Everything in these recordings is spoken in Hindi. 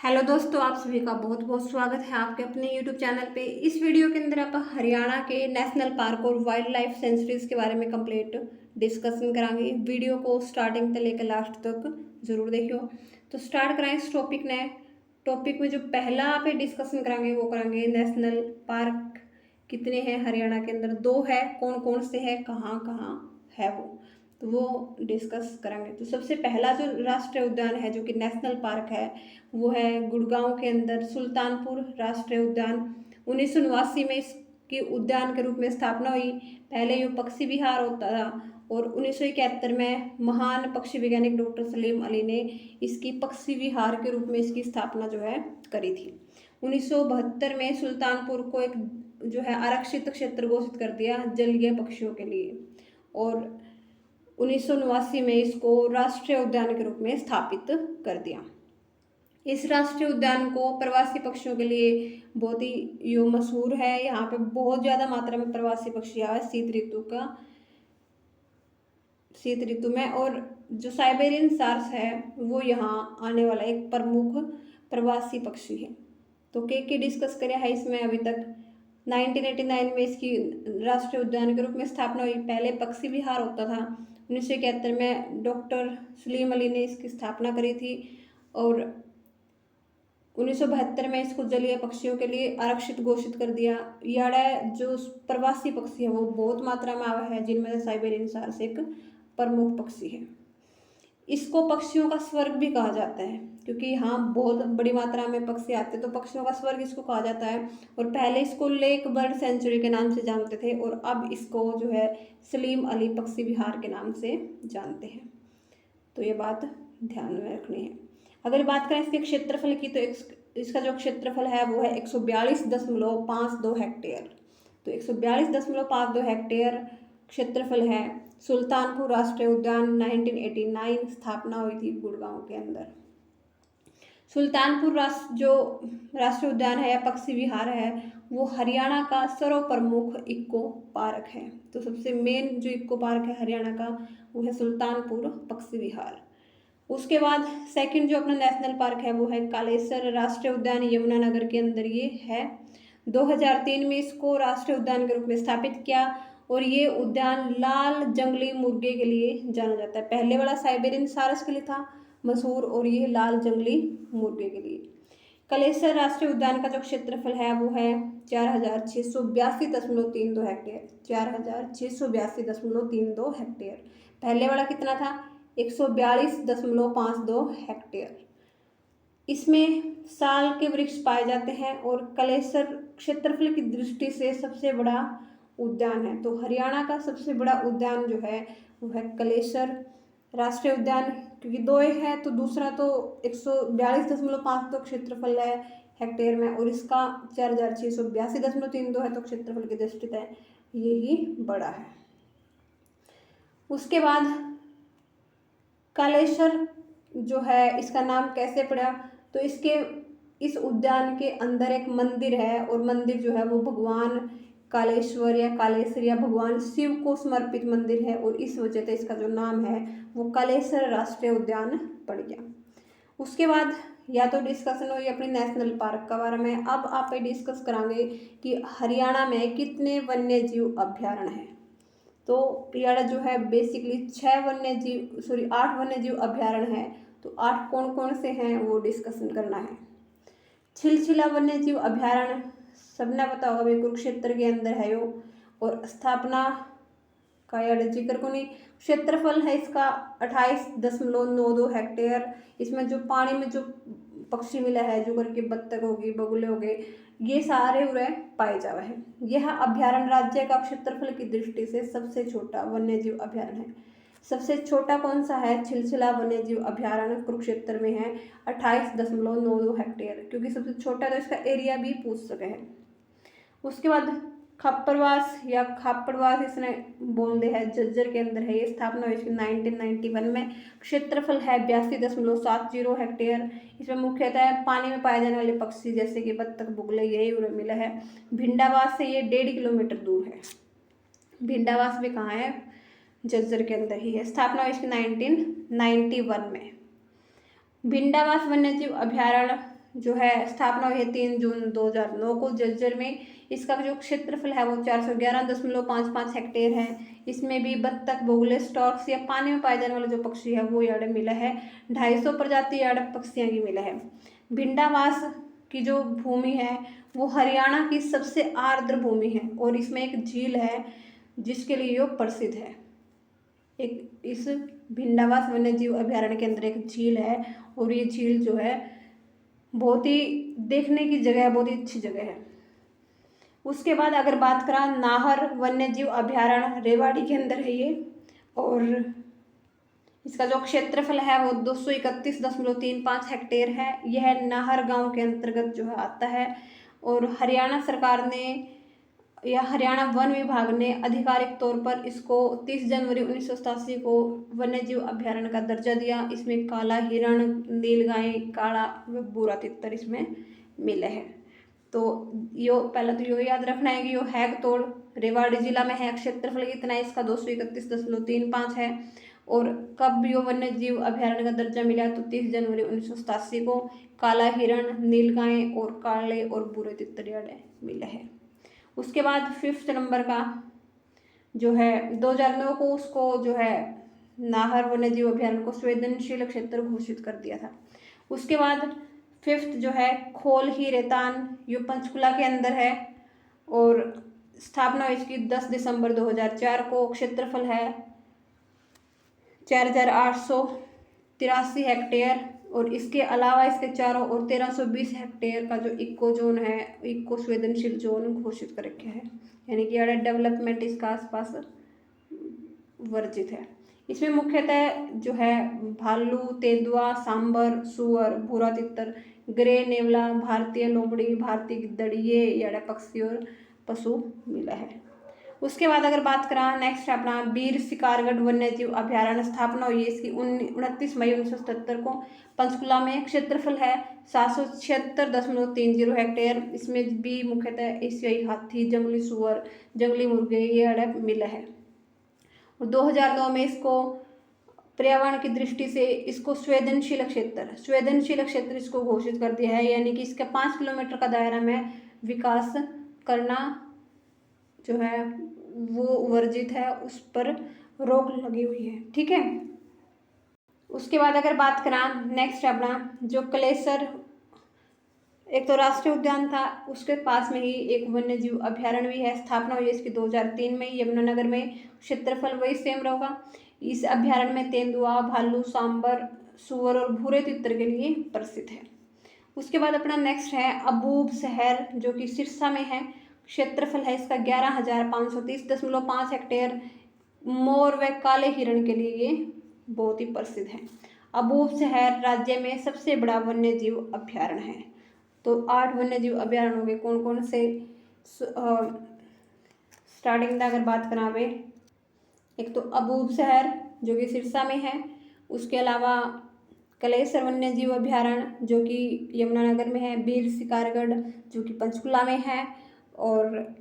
हेलो दोस्तों, आप सभी का बहुत बहुत स्वागत है आपके अपने यूट्यूब चैनल पे। इस वीडियो के अंदर आप हरियाणा के नेशनल पार्क और वाइल्ड लाइफ सेंचुरीज के बारे में कंप्लीट डिस्कशन करांगे। वीडियो को स्टार्टिंग से लेकर लास्ट तक जरूर देखियो। तो स्टार्ट कराएं इस टॉपिक ने। टॉपिक में जो पहला आप डिस्कशन करांगे वो करांगे नेशनल पार्क कितने हैं हरियाणा के अंदर। 2 है, कौन कौन से है, कहाँ कहाँ है वो, तो वो डिस्कस करेंगे। तो सबसे पहला जो राष्ट्रीय उद्यान है जो कि नेशनल पार्क है वो है गुड़गांव के अंदर सुल्तानपुर राष्ट्रीय उद्यान। 1989 में इसकी उद्यान के रूप में स्थापना हुई। पहले ये पक्षी विहार होता था और 1971 में महान पक्षी वैज्ञानिक डॉक्टर सलीम अली ने इसकी पक्षी विहार के रूप में इसकी स्थापना जो है करी थी। 1972 में सुल्तानपुर को एक जो है आरक्षित क्षेत्र घोषित कर दिया जलीय पक्षियों के लिए और 1989 में इसको राष्ट्रीय उद्यान के रूप में स्थापित कर दिया। इस राष्ट्रीय उद्यान को प्रवासी पक्षियों के लिए बहुत ही मशहूर है। यहाँ पे बहुत ज़्यादा मात्रा में प्रवासी पक्षी आए शीत ऋतु में। और जो साइबेरियन सार्स है वो यहाँ आने वाला एक प्रमुख प्रवासी पक्षी है। तो के डिस्कस करें है इसमें अभी तक। 1989 में इसकी राष्ट्रीय उद्यान के रूप में स्थापना हुई। पहले पक्षी विहार होता था। 1971 में डॉक्टर सलीम अली ने इसकी स्थापना करी थी और 1972 में इसको जलीय पक्षियों के लिए आरक्षित घोषित कर दिया। याडा जो प्रवासी पक्षी है वो बहुत मात्रा में आवा है, जिनमें से साइबेरियन सार्स एक प्रमुख पक्षी है। इसको पक्षियों का स्वर्ग भी कहा जाता है क्योंकि यहाँ बहुत बड़ी मात्रा में पक्षी आते हैं, तो पक्षियों का स्वर्ग इसको कहा जाता है। और पहले इसको लेक बर्ड सेंचुरी के नाम से जानते थे और अब इसको जो है सलीम अली पक्षी विहार के नाम से जानते हैं। तो ये बात ध्यान में रखनी है। अगर बात करें इसके क्षेत्रफल की तो इसका जो क्षेत्रफल है वो है 142.52 हेक्टेयर। तो 142.52 हेक्टेयर क्षेत्रफल है। सुल्तानपुर राष्ट्रीय उद्यान 1989 स्थापना हुई थी गुड़गांव के अंदर। सुल्तानपुर जो राष्ट्रीय उद्यान है या पक्षी विहार है वो हरियाणा का सर्वप्रमुख इको पार्क है। तो सबसे मेन जो इको पार्क है हरियाणा का वो है सुल्तानपुर पक्षी विहार। उसके बाद सेकंड जो अपना नेशनल पार्क है वो है कालेसर राष्ट्रीय उद्यान, यमुनानगर के अंदर ये है। 2003 में इसको राष्ट्रीय उद्यान के रूप में स्थापित किया और ये उद्यान लाल जंगली मुर्गे के लिए जाना जाता है। पहले वाला साइबेरियन सारस के लिए था मशहूर और ये लाल जंगली मुर्गे के लिए। कलेसर राष्ट्रीय उद्यान का जो क्षेत्रफल है वो है 4682.32 हेक्टेयर। 4682.32 हेक्टेयर। पहले वाला कितना था 142.52 हेक्टेयर। इसमें साल के वृक्ष पाए जाते हैं और कलेसर क्षेत्रफल की दृष्टि से सबसे बड़ा उद्यान है। तो हरियाणा का सबसे बड़ा उद्यान जो है वो है कलेसर राष्ट्रीय उद्यान, क्योंकि 2 है तो दूसरा तो 142.52 क्षेत्रफल है हेक्टेयर में और इसका 4682.32 है, तो क्षेत्रफल की दृष्टि से यही बड़ा है। उसके बाद कालेश्वर जो है इसका नाम कैसे पड़ा, तो इस उद्यान के अंदर एक मंदिर है और मंदिर जो है वो भगवान कालेश्वर या कालेश्वर या भगवान शिव को समर्पित मंदिर है और इस वजह से इसका जो नाम है वो कालेश्वर राष्ट्रीय उद्यान पड़ गया। उसके बाद या तो डिस्कशन हुई अपनी नेशनल पार्क के बारे में। अब आप डिस्कस करांगे कि हरियाणा में कितने वन्य जीव अभ्यारण्य हैं। तो हरियाणा जो है बेसिकली 8 वन्य जीव अभ्यारण्य है। तो 8 कौन कौन से हैं वो डिस्कशन करना है। छिलछिला वन्य जीव अभ्यारण्य सबने पता होगा भाई, कुरुक्षेत्र के अंदर है यो और स्थापना का यार जिक्र को नहीं। क्षेत्रफल है इसका 28.92 हेक्टेयर। इसमें जो पानी में जो पक्षी मिला है जो करके बत्तख होगी, बगुले हो गए, ये सारे उरे पाए जावे हैं। यह अभ्यारण्य राज्य का क्षेत्रफल की दृष्टि से सबसे छोटा वन्य जीव अभ्यारण्य है। सबसे छोटा कौन सा है, छिलछिला वन्य जीव अभ्यारण्य कुरुक्षेत्र में है 28.92 हेक्टेयर, क्योंकि सबसे छोटा तो इसका एरिया भी पूछ सके हैं। उसके बाद खप्परवास या खापड़वास इसने बोल दे है झज्जर के अंदर है। ये स्थापना हुई इसकी 1991 में। क्षेत्रफल है 82.70 हेक्टेयर। इसमें मुख्यतः पानी में पाए जाने वाले पक्षी जैसे कि बत्तख, बुगले यही उन्हें मिला है। भिंडावास से ये 1.5 किलोमीटर दूर है। भिंडावास भी कहाँ है, झज्जर के अंदर ही है। स्थापना हुई इसकी 1991 में। भिंडावास वन्यजीव अभ्यारण्य जो है स्थापना हुई है 3 जून 2009 को झज्जर में। इसका जो क्षेत्रफल है वो 411.55 हेक्टेयर है। इसमें भी बत्तख, बोगले, स्टॉर्क्स या पानी में पाए जाने वाला जो पक्षी है वो यहाँ मिला है। 250 प्रजाति यहाँ पक्षियों की मिला है। भिंडावास की जो भूमि है वो हरियाणा की सबसे आर्द्र भूमि है और इसमें एक झील है जिसके लिए ये प्रसिद्ध है। एक इस भिंडावास वन्य जीव अभयारण्य के अंदर एक झील है और ये झील जो है बहुत ही देखने की जगह है, बहुत ही अच्छी जगह है। उसके बाद अगर बात करें नाहर वन्य जीव अभयारण्य रेवाड़ी के अंदर है ये, और इसका जो क्षेत्रफल है वो 231.35 हेक्टेयर है। यह नाहर गांव के अंतर्गत जो है आता है और हरियाणा सरकार ने या हरियाणा वन विभाग ने आधिकारिक तौर पर इसको 30 जनवरी 1987 को वन्यजीव अभयारण्य का दर्जा दिया। इसमें काला हिरण, नीलगाय, काला व भूरा तितर इसमें मिले हैं। तो यो पहले तो यो याद रखना है कि यो हैगतोड़ रेवाड़ी जिला में है। क्षेत्रफल कितना है इसका 231.35 है। और कब यो वन्य जीव अभयारण्य का दर्जा मिला तो 30 जनवरी 1987 को काला हिरण, नीलगाय और काले और भूरे तितर मिले हैं। उसके बाद 5th नंबर का जो है 2009 को उसको जो है नाहर वन्य जीव अभयारण्य को संवेदनशील क्षेत्र घोषित कर दिया था। उसके बाद 5th जो है खोल ही रेतान, ये पंचकुला के अंदर है और स्थापना इसकी 10 दिसंबर 2004 को। क्षेत्रफल है 4883 हेक्टेयर और इसके अलावा इसके चारों ओर 1320 हेक्टेयर का जो इको जोन है, इको संवेदनशील जोन घोषित कर रखे हैं, यानी कि डेवलपमेंट इसका आसपास वर्जित है। इसमें मुख्यतः जो है भालू, तेंदुआ, सांबर, सुअर, भूरा तितर, ग्रे नेवला, भारतीय लोमड़ी, भारतीय गिद्धड़ ये पक्षी और पशु मिला है। उसके बाद अगर बात करें नेक्स्ट अपना बीर शिकारगढ़ वन्य जीव अभयारण्य, स्थापना हुई है इसकी 29 मई 1977 को पंचकुला में। क्षेत्रफल है 776.30 हेक्टेयर। इसमें भी मुख्यतः एशियाई हाथी, जंगली सुअर, जंगली मुर्गे ये मिला है। और 2009 में इसको पर्यावरण की दृष्टि से इसको संवेदनशील क्षेत्र इसको घोषित कर दिया है, यानी कि इसके 5 किलोमीटर का दायरा में विकास करना जो है वो वर्जित है, उस पर रोक लगी हुई है। ठीक है। उसके बाद अगर बात करें नेक्स्ट अपना जो कलेसर, एक तो राष्ट्रीय उद्यान था, उसके पास में ही एक वन्य जीव अभयारण्य भी है। स्थापना हुई है इसकी 2003 में यमुनानगर में। क्षेत्रफल वही सेम रहेगा। इस अभयारण्य में तेंदुआ, भालू, सांबर, सुअर और भूरे तितर के लिए प्रसिद्ध है। उसके बाद अपना नेक्स्ट है अबूब शहर जो कि सिरसा में है। क्षेत्रफल है इसका 11,530.5 हेक्टेयर। मोर व काले हिरण के लिए ये बहुत ही प्रसिद्ध है। अबूब शहर राज्य में सबसे बड़ा वन्य जीव अभयारण्य है। तो 8 वन्य जीव अभयारण्य हो गए। कौन कौन से? स्टार्टिंग में अगर बात करावे, एक तो अबूब शहर जो कि सिरसा में है, उसके अलावा कलेसर वन्य जीव अभयारण्य जो कि यमुनानगर में है, बीर शिकारगढ़ जो कि पंचकुला में है, और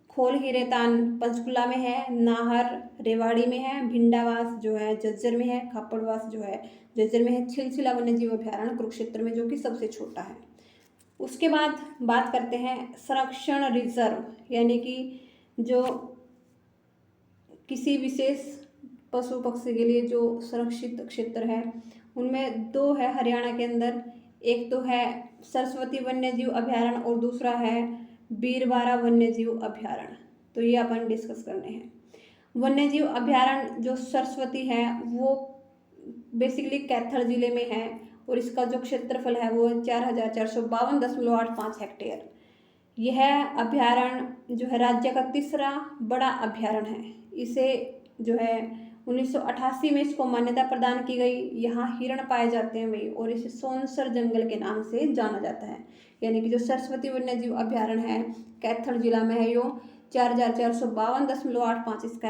खोल ही रेतान पंचकुला में है, नाहर रेवाड़ी में है, भिंडावास जो है झज्जर में है, खापड़वास जो है झज्जर में है, छिलछिला वन्य जीव अभयारण्य कुरुक्षेत्र में जो कि सबसे छोटा है। उसके बाद बात करते हैं संरक्षण रिजर्व, यानी कि जो किसी विशेष पशु पक्षी के लिए जो सुरक्षित क्षेत्र है उनमें 2 है हरियाणा के अंदर। एक तो है सरस्वती वन्य जीव अभयारण्य और दूसरा है बीरबारा वन्य जीव अभयारण्य। तो ये अपन डिस्कस करने हैं। वन्य जीव अभयारण्य जो सरस्वती है वो बेसिकली कैथल जिले में है और इसका जो क्षेत्रफल है वो 4452.85 हेक्टेयर। यह अभयारण्य जो है राज्य का तीसरा बड़ा अभयारण्य है। इसे जो है 1988 में इसको मान्यता प्रदान की गई। यहाँ हिरण पाए जाते हैं वही, और इसे सोनसर जंगल के नाम से जाना जाता है। यानी कि जो सरस्वती वन्य जीव अभयारण्य है कैथल जिला में है, यो 4452.85 इसका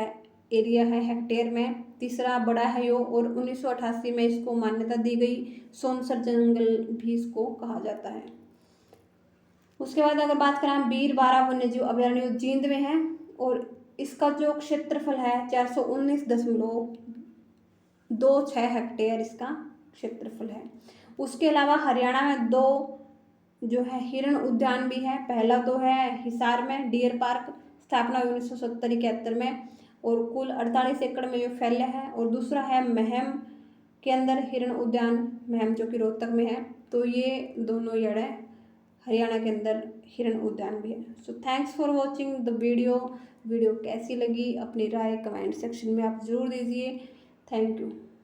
एरिया है हेक्टेयर में, तीसरा बड़ा है यो, और 1988 में इसको मान्यता दी गई। सोनसर जंगल भी इसको कहा जाता है। उसके बाद अगर बात करें बीरबारा वन्य जीव अभयारण्य जींद में है और इसका जो क्षेत्रफल है 419.26 हेक्टेयर इसका क्षेत्रफल है। उसके अलावा हरियाणा में 2 जो है हिरण उद्यान भी है। पहला तो है हिसार में डियर पार्क, स्थापना 1970-71 में, और कुल 48 एकड़ में ये फैला है। और दूसरा है महम के अंदर हिरण उद्यान, महम जो कि रोहतक में है। तो ये दोनों जगह हरियाणा के अंदर हिरण उद्यान भी है। So thanks for watching the video कैसी लगी अपनी राय कमेंट सेक्शन में आप ज़रूर दीजिए। Thank you.